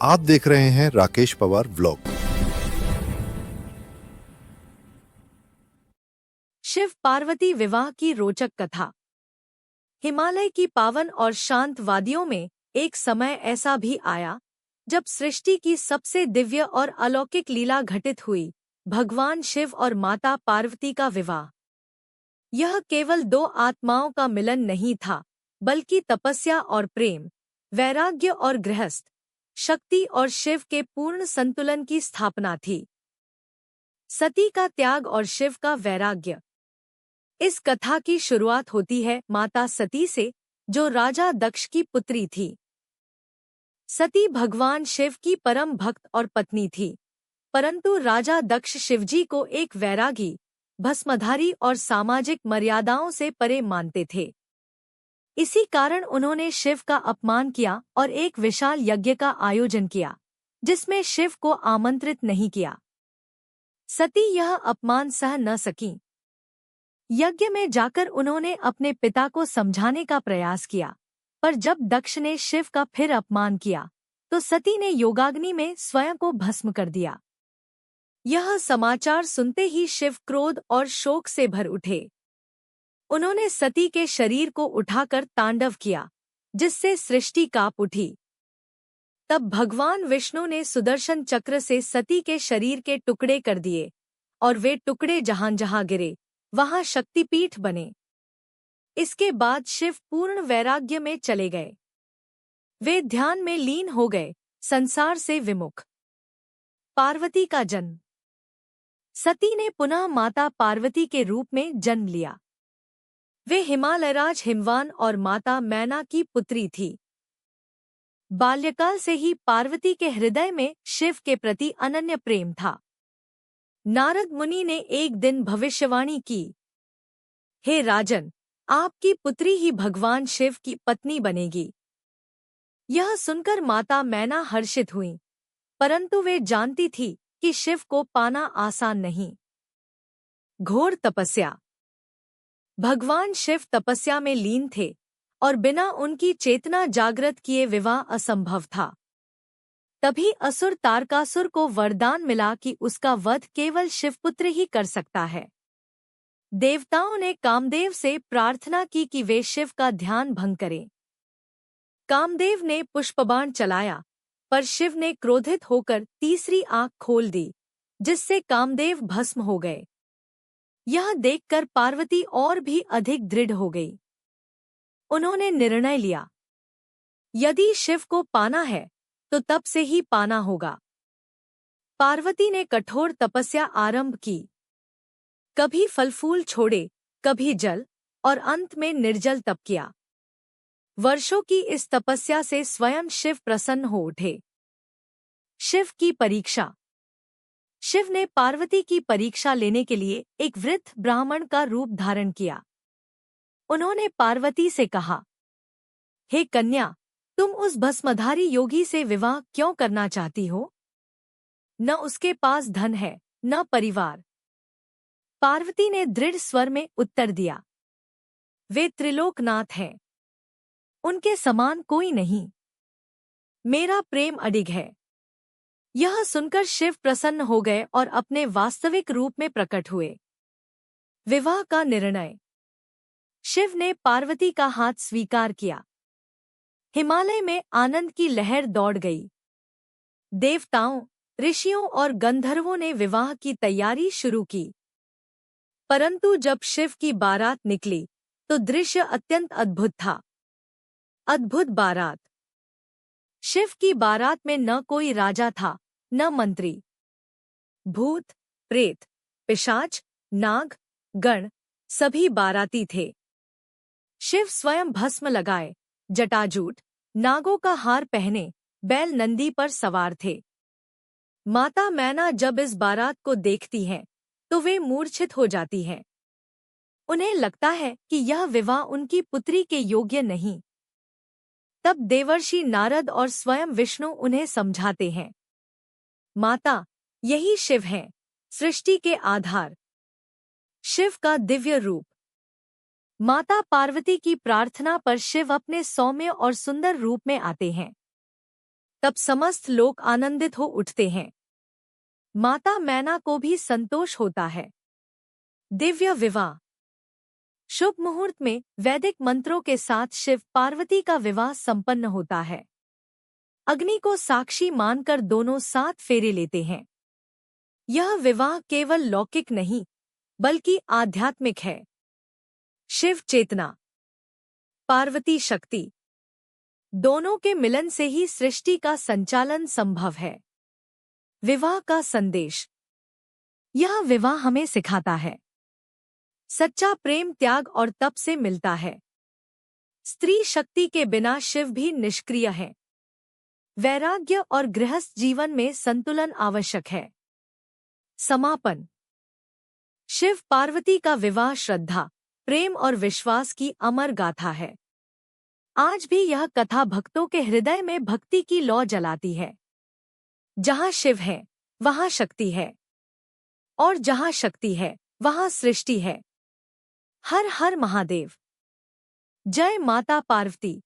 आप देख रहे हैं राकेश पवार व्लॉग। शिव पार्वती विवाह की रोचक कथा। हिमालय की पावन और शांत वादियों में एक समय ऐसा भी आया जब सृष्टि की सबसे दिव्य और अलौकिक लीला घटित हुई, भगवान शिव और माता पार्वती का विवाह। यह केवल दो आत्माओं का मिलन नहीं था, बल्कि तपस्या और प्रेम, वैराग्य और गृहस्थ शक्ति और शिव के पूर्ण संतुलन की स्थापना थी। सती का त्याग और शिव का वैराग्य। इस कथा की शुरुआत होती है माता सती से, जो राजा दक्ष की पुत्री थी। सती भगवान शिव की परम भक्त और पत्नी थी, परंतु राजा दक्ष शिवजी को एक वैरागी, भस्मधारी और सामाजिक मर्यादाओं से परे मानते थे। इसी कारण उन्होंने शिव का अपमान किया और एक विशाल यज्ञ का आयोजन किया, जिसमें शिव को आमंत्रित नहीं किया। सती यह अपमान सह न सकीं। यज्ञ में जाकर उन्होंने अपने पिता को समझाने का प्रयास किया, पर जब दक्ष ने शिव का फिर अपमान किया, तो सती ने योगाग्नि में स्वयं को भस्म कर दिया। यह समाचार सुनते ही शिव क्रोध और शोक से भर उठे। उन्होंने सती के शरीर को उठाकर तांडव किया, जिससे सृष्टि कांप उठी। तब भगवान विष्णु ने सुदर्शन चक्र से सती के शरीर के टुकड़े कर दिए, और वे टुकड़े जहां जहां गिरे, वहां शक्तिपीठ बने। इसके बाद शिव पूर्ण वैराग्य में चले गए। वे ध्यान में लीन हो गए, संसार से विमुख। पार्वती का जन्म। सती ने पुनः माता पार्वती के रूप में जन्म लिया। वे हिमालयराज हिमवान और माता मैना की पुत्री थी। बाल्यकाल से ही पार्वती के हृदय में शिव के प्रति अनन्य प्रेम था। नारद मुनि ने एक दिन भविष्यवाणी की, हे राजन, आपकी पुत्री ही भगवान शिव की पत्नी बनेगी। यह सुनकर माता मैना हर्षित हुईं, परंतु वे जानती थी कि शिव को पाना आसान नहीं। घोर तपस्या। भगवान शिव तपस्या में लीन थे और बिना उनकी चेतना जागृत किए विवाह असंभव था। तभी असुर तारकासुर को वरदान मिला कि उसका वध केवल शिवपुत्र ही कर सकता है। देवताओं ने कामदेव से प्रार्थना की कि वे शिव का ध्यान भंग करें। कामदेव ने पुष्पबाण चलाया, पर शिव ने क्रोधित होकर तीसरी आंख खोल दी, जिससे कामदेव भस्म हो गए। यह देखकर पार्वती और भी अधिक दृढ़ हो गई। उन्होंने निर्णय लिया, यदि शिव को पाना है तो तब से ही पाना होगा। पार्वती ने कठोर तपस्या आरंभ की। कभी फल फूल छोड़े, कभी जल, और अंत में निर्जल तप किया। वर्षों की इस तपस्या से स्वयं शिव प्रसन्न हो उठे। शिव की परीक्षा। शिव ने पार्वती की परीक्षा लेने के लिए एक वृद्ध ब्राह्मण का रूप धारण किया। उन्होंने पार्वती से कहा, हे कन्या, तुम उस भस्मधारी योगी से विवाह क्यों करना चाहती हो? न उसके पास धन है, न परिवार। पार्वती ने दृढ़ स्वर में उत्तर दिया, वे त्रिलोकनाथ हैं, उनके समान कोई नहीं। मेरा प्रेम अडिग है। यह सुनकर शिव प्रसन्न हो गए और अपने वास्तविक रूप में प्रकट हुए। विवाह का निर्णय। शिव ने पार्वती का हाथ स्वीकार किया। हिमालय में आनंद की लहर दौड़ गई। देवताओं, ऋषियों और गंधर्वों ने विवाह की तैयारी शुरू की। परंतु जब शिव की बारात निकली, तो दृश्य अत्यंत अद्भुत था। अद्भुत बारात। शिव की बारात में न कोई राजा था, न मंत्री। भूत, प्रेत, पिशाच, नाग, गण, सभी बाराती थे। शिव स्वयं भस्म लगाए, जटाजूट, नागों का हार पहने, बैल नंदी पर सवार थे। माता मैना जब इस बारात को देखती हैं, तो वे मूर्छित हो जाती हैं। उन्हें लगता है कि यह विवाह उनकी पुत्री के योग्य नहीं। तब देवर्षि नारद और स्वयं विष्णु उन्हें समझाते हैं, माता, यही शिव हैं, सृष्टि के आधार। शिव का दिव्य रूप। माता पार्वती की प्रार्थना पर शिव अपने सौम्य और सुंदर रूप में आते हैं। तब समस्त लोग आनंदित हो उठते हैं। माता मैना को भी संतोष होता है। दिव्य विवाह। शुभ मुहूर्त में वैदिक मंत्रों के साथ शिव पार्वती का विवाह संपन्न होता है। अग्नि को साक्षी मानकर दोनों 7 फेरे लेते हैं। यह विवाह केवल लौकिक नहीं बल्कि आध्यात्मिक है। शिव चेतना, पार्वती शक्ति, दोनों के मिलन से ही सृष्टि का संचालन संभव है। विवाह का संदेश। यह विवाह हमें सिखाता है सच्चा प्रेम त्याग और तप से मिलता है। स्त्री शक्ति के बिना शिव भी निष्क्रिय है। वैराग्य और गृहस्थ जीवन में संतुलन आवश्यक है। समापन। शिव पार्वती का विवाह श्रद्धा, प्रेम और विश्वास की अमर गाथा है। आज भी यह कथा भक्तों के हृदय में भक्ति की लौ जलाती है। जहाँ शिव है वहाँ शक्ति है, और जहाँ शक्ति है वहाँ सृष्टि है। हर हर महादेव। जय माता पार्वती।